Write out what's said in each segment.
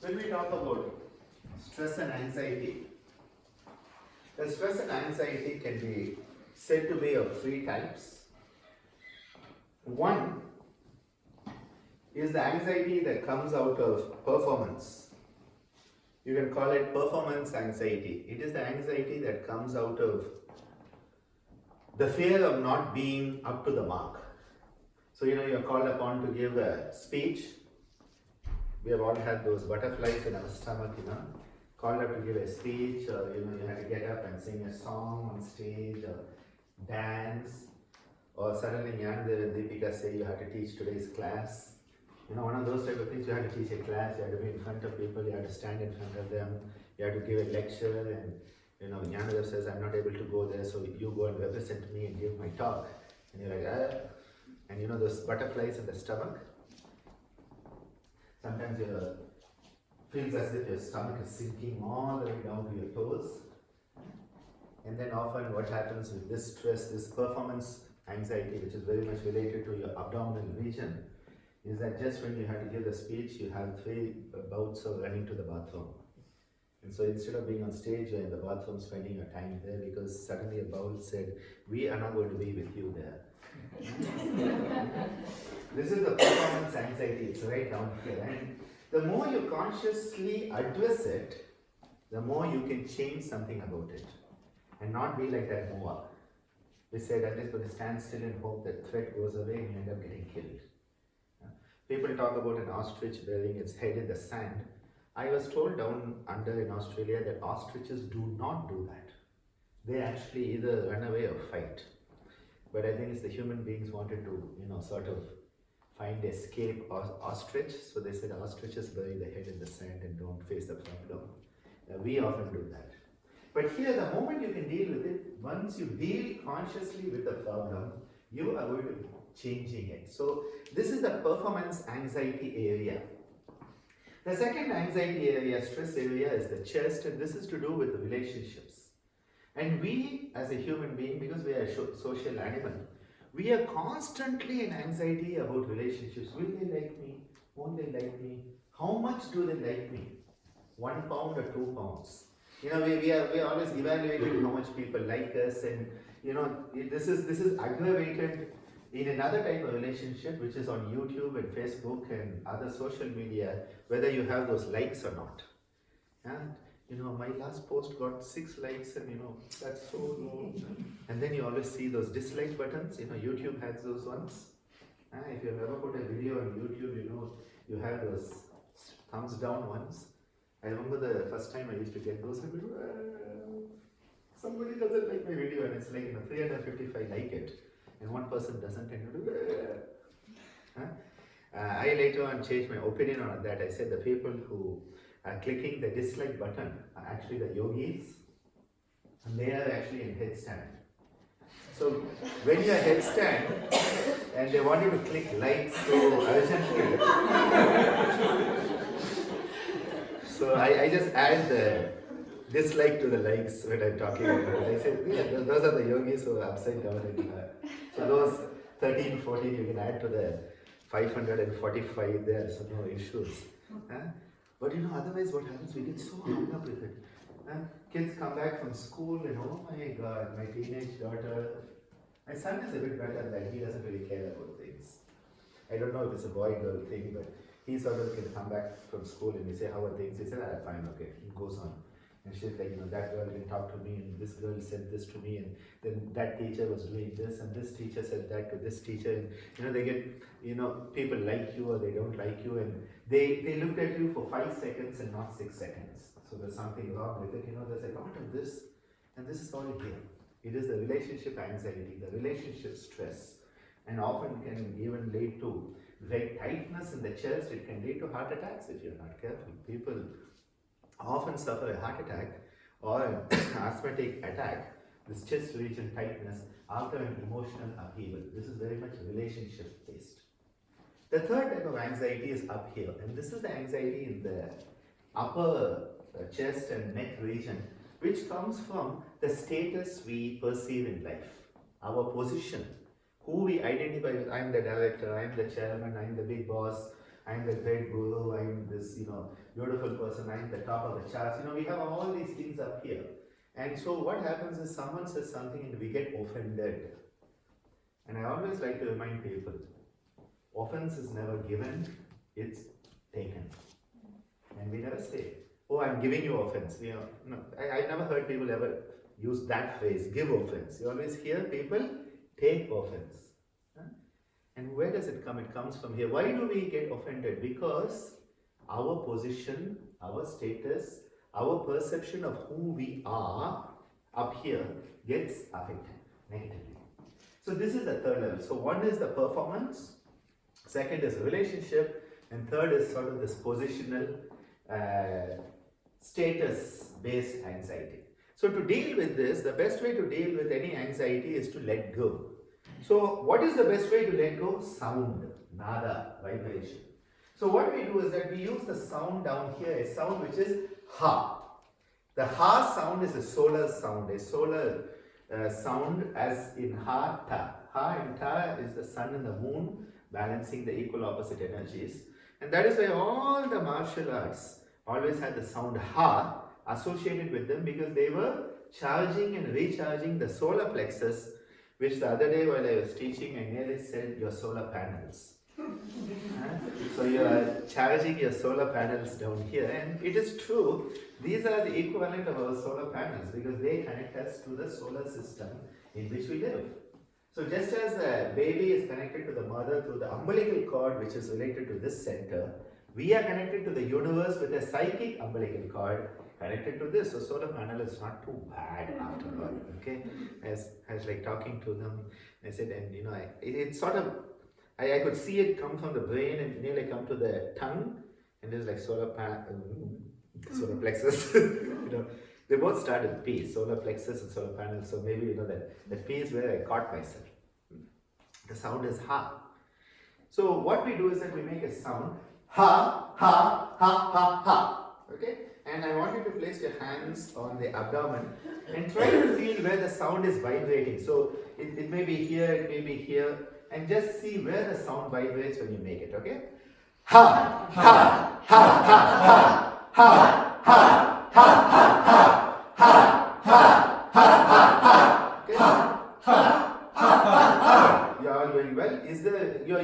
When we talk about stress and anxiety, the stress and anxiety can be said to be of three types. One is the anxiety that comes out of performance. You can call it performance anxiety. It is the anxiety that comes out of the fear of not being up to the mark. So, you're called upon to give a speech. We have all had those butterflies in our stomach, called up to give a speech, or, you had to get up and sing a song on stage, or dance, or suddenly Ananda and Deepika say you have to teach today's class. One of those type of things, you have to teach a class, you have to be in front of people, you have to stand in front of them, you have to give a lecture, and Jnanadev says, I'm not able to go there, so you go and represent me and give my talk. And you're like, ah. And those butterflies in the stomach, sometimes it feels as if your stomach is sinking all the way down to your toes. And then often what happens with this stress, this performance anxiety, which is very much related to your abdominal region, is that just when you have to give the speech, you have 3 bouts of running to the bathroom. And so instead of being on stage, you're in the bathroom spending your time there because suddenly a bowel said, we are not going to be with you there. This is the performance anxiety, it's right down here. And the more you consciously address it, the more you can change something about it. And not be like that Noah. We said, I'm just going to stand still and hope that threat goes away and you end up getting killed. People talk about an ostrich burying its head in the sand. I was told down under in Australia that ostriches do not do that. They actually either run away or fight. But I think it's the human beings wanted to, sort of find escape ostrich. So they said ostriches bury their head in the sand and don't face the problem. We often do that. But here, the moment you can deal with it, once you deal consciously with the problem, you are going to be changing it. So this is the performance anxiety area. The second anxiety area, stress area, is the chest, and this is to do with the relationships. And we, as a human being, because we are a social animal, we are constantly in anxiety about relationships. Will they like me? Won't they like me? How much do they like me? 1 pound or 2 pounds? We are always evaluating how much people like us, and this is aggravated in another type of relationship, which is on YouTube and Facebook and other social media, whether you have those likes or not. And my last post got 6 likes, and that's so low. And then you always see those dislike buttons. YouTube has those ones. If you have ever put a video on YouTube, you have those thumbs down ones. I remember the first time I used to get those, I go, somebody doesn't like my video, and it's like 355 like it, and one person doesn't, and you do. I later on changed my opinion on that. I said the people who are clicking the dislike button are actually the yogis, and they are actually in headstand. So when you are headstand and they want you to click like so urgently, so I just add the dislike to the likes when I'm talking about it. I say, those are the yogis who are upside down. So those 13, 14 you can add to the 545 there, so no issues. But otherwise what happens, we get so hung up with it. Kids come back from school and oh my God, my teenage daughter, my son is a bit better than he doesn't really care about things. I don't know if it's a boy-girl thing, but he sort of can come back from school and we say, how are things? He said, fine, okay. He goes on. And she's like, that girl can talk to me, and this girl said this to me, and then that teacher was doing this, and this teacher said that to this teacher. And they get, people like you or they don't like you, and they looked at you for 5 seconds and not 6 seconds. So there's something wrong with it. There's a lot of this, and this is all here. It is the relationship anxiety, the relationship stress, and often can even lead to very tightness in the chest. It can lead to heart attacks if you're not careful. People often suffer a heart attack or an asthmatic attack, this chest region tightness, after an emotional upheaval. This is very much relationship based. The third type of anxiety is up here, and this is the anxiety in the upper chest and neck region, which comes from the status we perceive in life, our position, who we identify with. I'm the director, I'm the chairman, I'm the big boss, I'm the great guru, I'm this, beautiful person, I'm the top of the charts. We have all these things up here. And so what happens is someone says something and we get offended. And I always like to remind people, offense is never given, it's taken. And we never say, oh, I'm giving you offense. No, I never heard people ever use that phrase, give offense. You always hear people take offense. And where does it come? It comes from here. Why do we get offended? Because our position, our status, our perception of who we are up here gets affected negatively. So this is the third level. So one is the performance, second is relationship, and third is sort of this positional status-based anxiety. So to deal with this, the best way to deal with any anxiety is to let go. So what is the best way to let go? Sound, nada, vibration. So what we do is that we use the sound down here, a sound which is ha. The ha sound is a solar sound, sound as in ha, ta. Ha and ta is the sun and the moon balancing the equal opposite energies. And that is why all the martial arts always had the sound ha associated with them, because they were charging and recharging the solar plexus, which the other day while I was teaching, I nearly said your solar panels. So you are charging your solar panels down here, and it is true, these are the equivalent of our solar panels because they connect us to the solar system in which we live. So just as the baby is connected to the mother through the umbilical cord which is related to this center, we are connected to the universe with a psychic umbilical cord connected to this. So solar panel is not too bad after all. Okay, as I was like talking to them, I said, and it's sort of, I could see it come from the brain and nearly come to the tongue, and there's like solar plexus. They both start with P, solar plexus and solar panel. So maybe that P is where I caught myself. The sound is ha. So what we do is that we make a sound ha, ha, ha, ha, ha. Okay? And I want you to place your hands on the abdomen and try to feel where the sound is vibrating. So it may be here, it may be here, and just see where the sound vibrates when you make it, okay? Ha, ha, ha, ha, ha, ha, ha, ha, ha, ha, ha, ha, ha, ha, ha. Okay? Ha, ha, ha, ha. You're all doing well.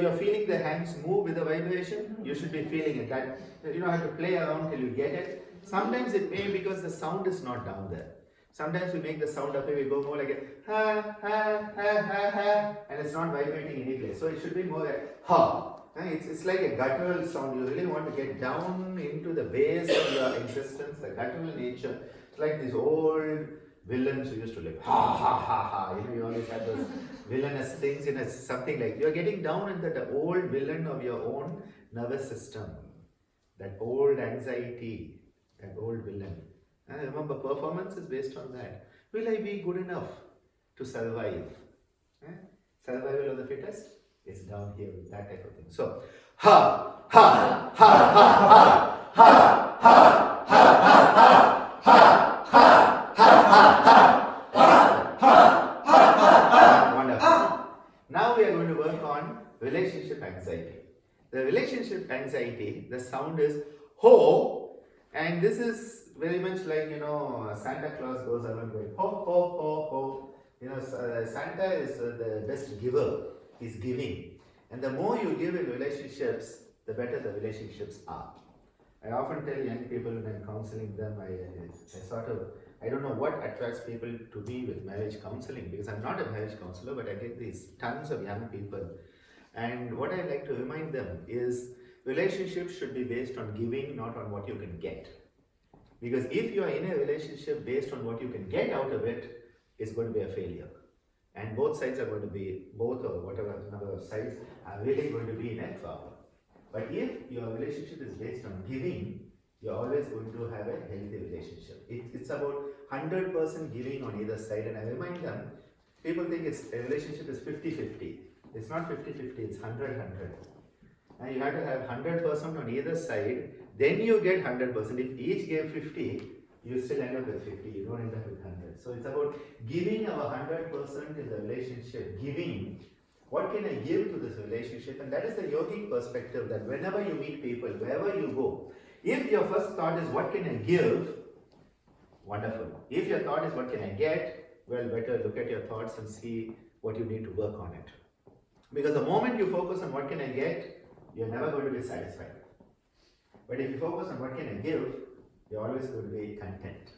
You're feeling the hands move with the vibration? You should be feeling it. That you don't have to play around till you get it. Sometimes it may because the sound is not down there. Sometimes we make the sound up here, we go more like a ha, ha, ha, ha, ha, and it's not vibrating any place. So it should be more like ha. It's like a guttural sound. You really want to get down into the base of your existence, the guttural nature. It's like these old villains who used to live ha, ha, ha, ha. You always have those villainous things. It's something like you're getting down into the old villain of your own nervous system. That old anxiety. That old villain. And remember, performance is based on that. Will I be good enough to survive? Survival of the fittest? It's down here with that type of thing. So, ha, ha, ha, ha, ha, ha, ha, ha, ha, ha, ha, ha, ha, ha. Wonderful. Now we are going to work on relationship anxiety. The relationship anxiety, the sound is ho. And this is very much like, Santa Claus goes around going ho, ho, ho, ho. Santa is the best giver. He's giving. And the more you give in relationships, the better the relationships are. I often tell young people when I'm counseling them, I don't know what attracts people to me with marriage counseling, because I'm not a marriage counselor, but I get these tons of young people. And what I like to remind them is, relationships should be based on giving, not on what you can get. Because if you are in a relationship based on what you can get out of it, it's going to be a failure. And both sides are going to be, both or whatever number of sides are really going to be in a problem. But if your relationship is based on giving, you're always going to have a healthy relationship. It's about 100% giving on either side. And I remind them, people think a relationship is 50-50. It's not 50-50, it's 100-100. And you have to have 100% on either side, then you get 100%. If each gave 50, you still end up with 50, you don't end up with 100. So it's about giving our 100% in the relationship, giving What can I give to this relationship? And that is the yogic perspective, that whenever you meet people, wherever you go, if your first thought is what can I give, wonderful. If your thought is what can I get, well, better look at your thoughts and see what you need to work on it. Because the moment you focus on what can I get, you're never going to be satisfied. But if you focus on what can I give, you're always going to be content.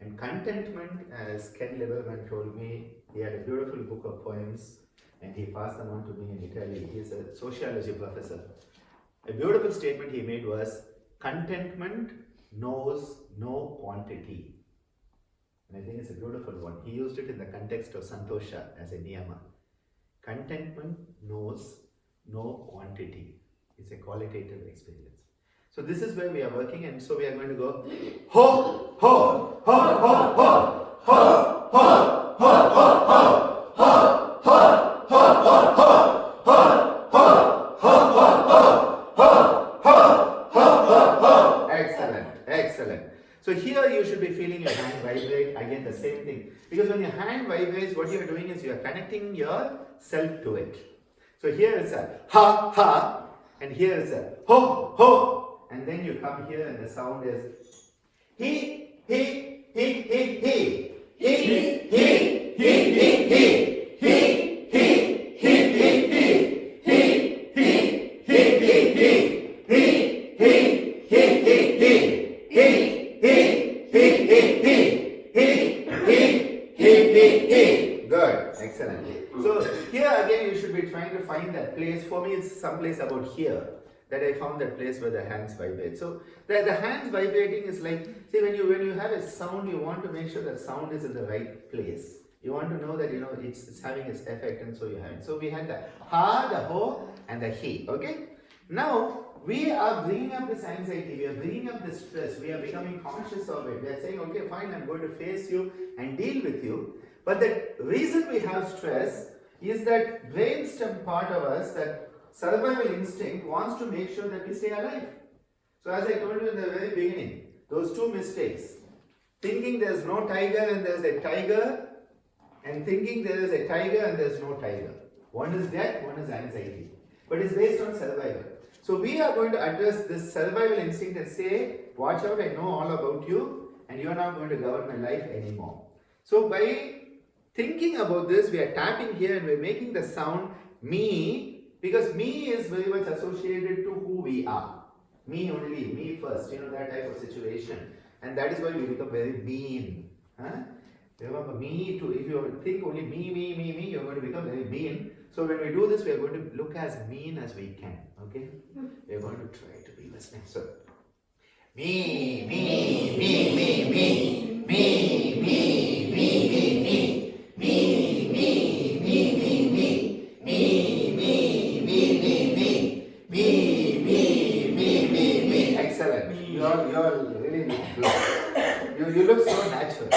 And contentment, as Ken Lieberman told me, he had a beautiful book of poems and he passed them on to me in Italy. He's a sociology professor. A beautiful statement he made was, contentment knows no quantity. And I think it's a beautiful one. He used it in the context of santosha as a niyama. Contentment knows no quantity. It's a qualitative experience. So this is where we are working, and so we are going to go ho, ho, ho, ho, ho, ho, ho, ho, ho, ho, ho, ho, ho, ho. Excellent, excellent. So here you should be feeling your hand vibrate. Again, the same thing. Because when your hand vibrates, what you are doing is you are connecting yourself to it. So here it's a ha, ha, and here it's a ho, ho. And then you come here and the sound is he, he, he, he, he, he, he, he, he, he, he, he, he, he, he. Good, excellent. So here again you should be trying to find that place. For me it's someplace about here that I found that place where the hands vibrate. So the hands vibrating is like, see, when you have a sound, you want to make sure that sound is in the right place. You want to know that it's having its effect, and so you have it. So we had the ha, the ho, and the he. Okay. Now we are bringing up this anxiety. We are bringing up this stress. We are becoming conscious of it. We are saying, okay, fine, I'm going to face you and deal with you. But the reason we have stress is that brainstem part of us, that survival instinct, wants to make sure that we stay alive. So as I told you in the very beginning, those two mistakes, thinking there's no tiger and there's a tiger, and thinking there is a tiger and there's no tiger. One is death, one is anxiety. But it's based on survival. So we are going to address this survival instinct and say, watch out, I know all about you and you are not going to govern my life anymore. So by thinking about this, we are tapping here and we're making the sound me, because me is very much associated to who we are. Me only, me first, that type of situation. And that is why we become very mean. Remember, me too. If you think only me, you're going to become very mean. So when we do this, we are going to look as mean as we can. Okay? We are going to try to be listening. So, me, me, me, me, me, me, me, me, me, me, me, me, me, me, me, me, me. Excellent. You're really good. You look so natural.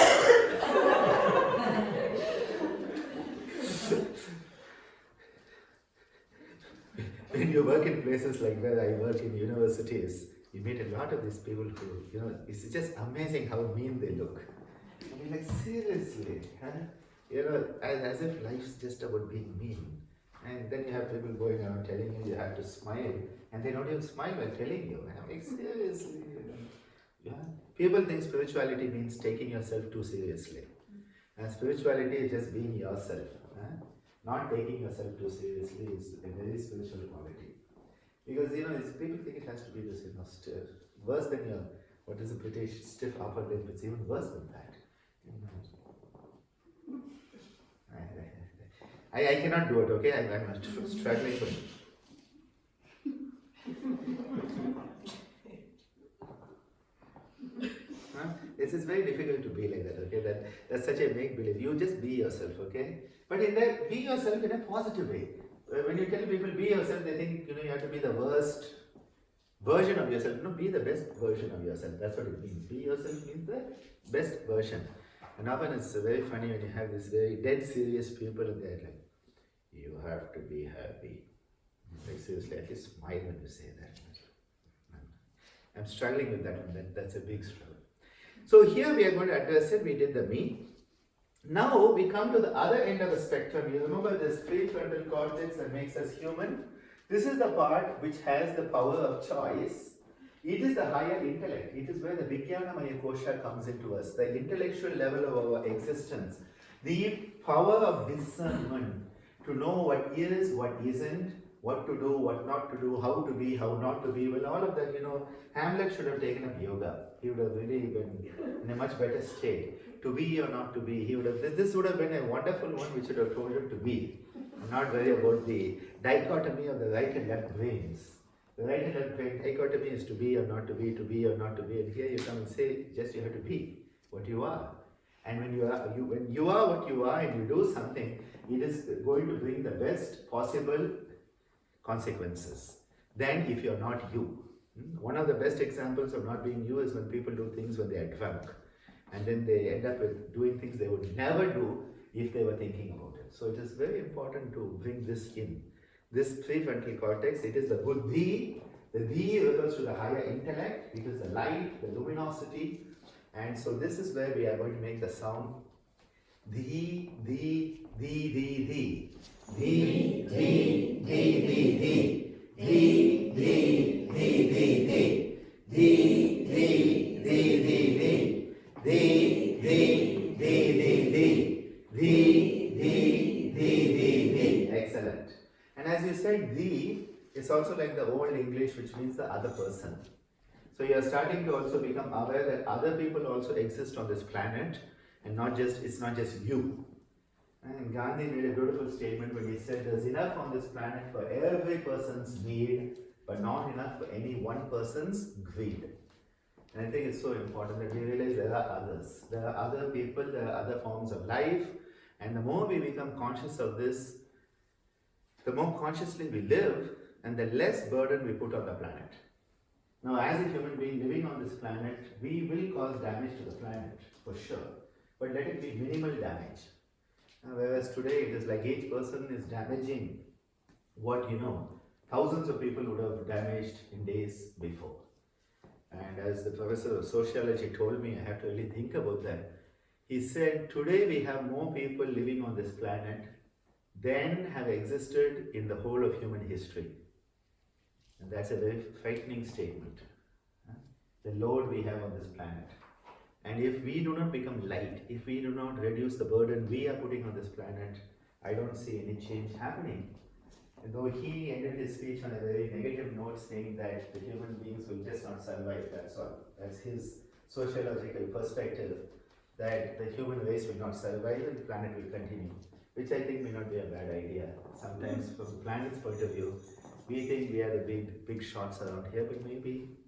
When you work in places like where I work in universities, you meet a lot of these people who, it's just amazing how mean they look. I mean, like, seriously, as if life's just about being mean. And then you have people going around telling you have to smile, and they don't even smile while telling you. And I'm like, seriously. Yeah. People think spirituality means taking yourself too seriously. And spirituality is just being yourself. Not taking yourself too seriously is a very spiritual quality. Because, people think it has to be this, stiff. Worse than your, what is a British stiff upper lip, it's even worse than that. I cannot do it, okay? I'm struggling with it. This is very difficult to be like that, okay? That's such a make-believe. You just be yourself, okay? But in that, be yourself in a positive way. When you tell people be yourself, they think, you have to be the worst version of yourself. No, be the best version of yourself. That's what it means. Be yourself means the best version. And often it's very funny when you have these very dead serious people and they're like, you have to be happy. Like, seriously, at least smile when you say that. I'm struggling with that one. That's a big struggle. So here we are going to address it. We did the me. Now we come to the other end of the spectrum. You remember this prefrontal cortex that makes us human? This is the part which has the power of choice. It is the higher intellect. It is where the Vijnanamaya Kosha comes into us, the intellectual level of our existence. The power of discernment, to know what is, what isn't, what to do, what not to do, how to be, how not to be. Well, all of that, Hamlet should have taken up yoga. He would have really been in a much better state. To be or not to be, this would have been a wonderful one which would have told him to be. And not worry about the dichotomy of the right and left brains. The right and left brain dichotomy is to be or not to be, to be or not to be. And here you come and say, just you have to be what you are. And when you are what you are and you do something, it is going to bring the best possible consequences than if you're not you. One of the best examples of not being you is when people do things when they are drunk. And then they end up with doing things they would never do if they were thinking about it. So it is very important to bring this in. This prefrontal cortex, it is the buddhi. The dhi refers to the higher intellect. It is the light, the luminosity. And so this is where we are going to make the sound dhi, dhi, dhi, dhi, dhi. Dhi, dhi, dhi, dhi, dhi. Dhi, dhi, dhi, dhi, dhi. Dhi, dhi, dhi, dhi, dhi. Dhi, dhi, dhi, dhi, dhi. Dhi, dhi, dhi, dhi, dhi. Excellent. And as you said, dhi is also like the old English, which means the other person. So you are starting to also become aware that other people also exist on this planet, and it's not just you. And Gandhi made a beautiful statement when he said, there's enough on this planet for every person's need, but not enough for any one person's greed. And I think it's so important that we realize there are others. There are other people, there are other forms of life, and the more we become conscious of this, the more consciously we live, and the less burden we put on the planet. Now, as a human being living on this planet, we will cause damage to the planet, for sure. But let it be minimal damage. Whereas today, it is like each person is damaging what, thousands of people would have damaged in days before. And as the professor of sociology told me, I have to really think about that. He said, today we have more people living on this planet than have existed in the whole of human history. And that's a very frightening statement. The load we have on this planet. And if we do not become light, if we do not reduce the burden we are putting on this planet, I don't see any change happening. And though he ended his speech on a very negative note, saying that the human beings will just not survive, that's all. That's his sociological perspective, that the human race will not survive and the planet will continue, which I think may not be a bad idea. Sometimes from the planet's point of view, we think we are the big shots around here, but maybe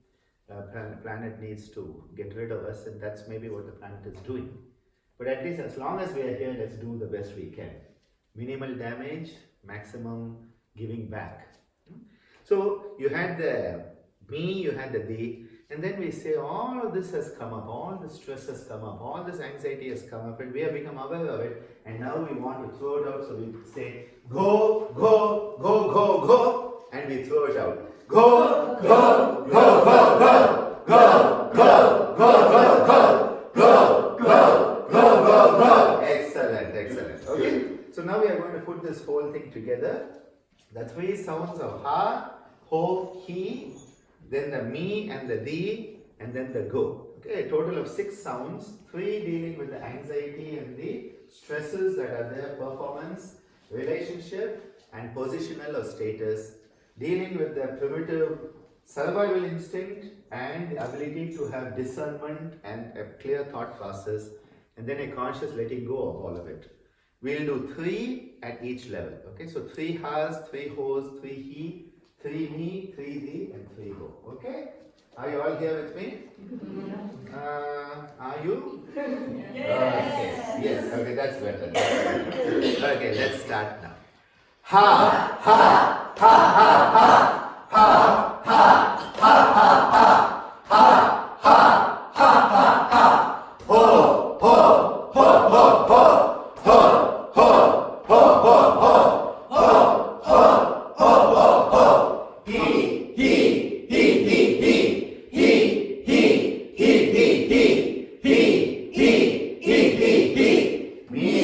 the planet needs to get rid of us, and that's maybe what the planet is doing. But at least as long as we are here, let's do the best we can. Minimal damage, maximum giving back. So you had the me, you had the thee, and then we say all of this has come up, all the stress has come up, all this anxiety has come up, and we have become aware of it, and now we want to throw it out, so we say, go, go, go, go, go, and we throw it out. Go, go, go, go, go, go, go, go, go, go, go, go, go, go, go. Excellent, excellent. Okay, so now we are going to put this whole thing together. The three sounds of ha, ho, he, then the me and the thee, and then the go. Okay, a total of 6 sounds, 3 dealing with the anxiety and the stresses that are there, performance, relationship, and positional or status, dealing with the primitive survival instinct and the ability to have discernment and a clear thought process, and then a conscious letting go of all of it. We'll do 3 at each level. Okay, so 3 has, 3 hos, 3 he, 3 me, 3 thee, and 3 go. Okay? Are you all here with me? Are you? Yes. Okay. Yes. Okay, that's better. Okay, let's start now. Ha, ha, ha, ha, ha, ha, ha, ha, ha, ha, ha, ha, ha, ha, ha, ho, ho, ho, ho, ho, ho, ho, ho, ho, ho, ho, ho, ho, ho, ho, he, he, he, he, he, he, he, he, he, he, he, he, he, he, he, me,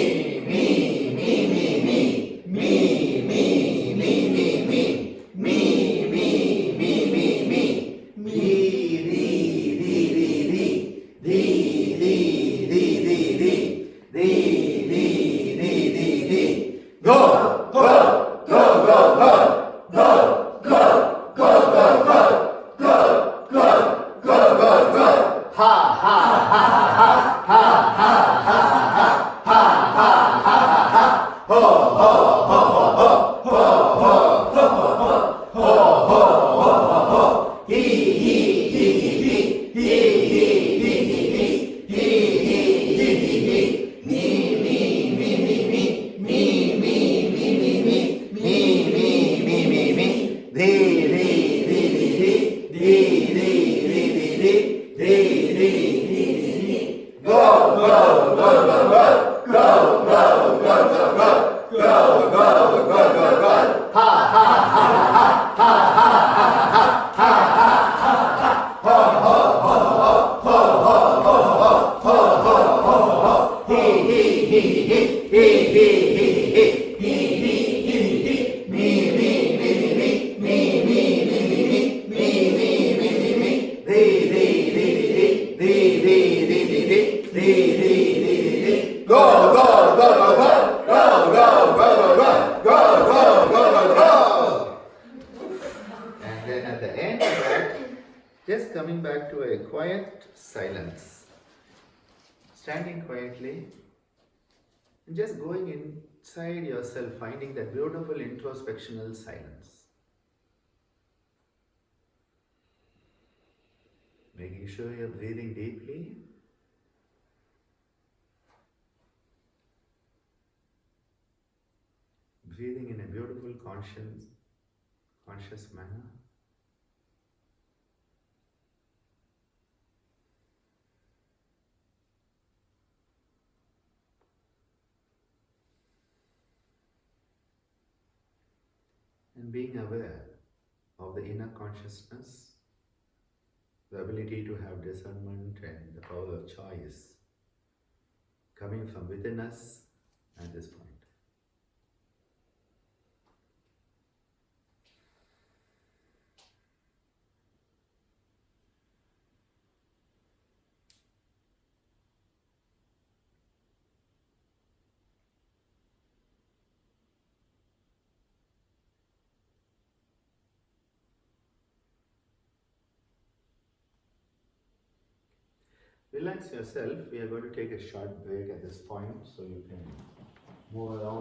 And then at the end of that, just coming back to a quiet silence, standing quietly, and just going inside yourself, finding that beautiful introspectional silence. Making sure you're breathing deeply. Breathing in a beautiful conscious manner. And being aware of the inner consciousness, the ability to have discernment and the power of choice coming from within us at this point. Relax yourself. We are going to take a short break at this point so you can move around.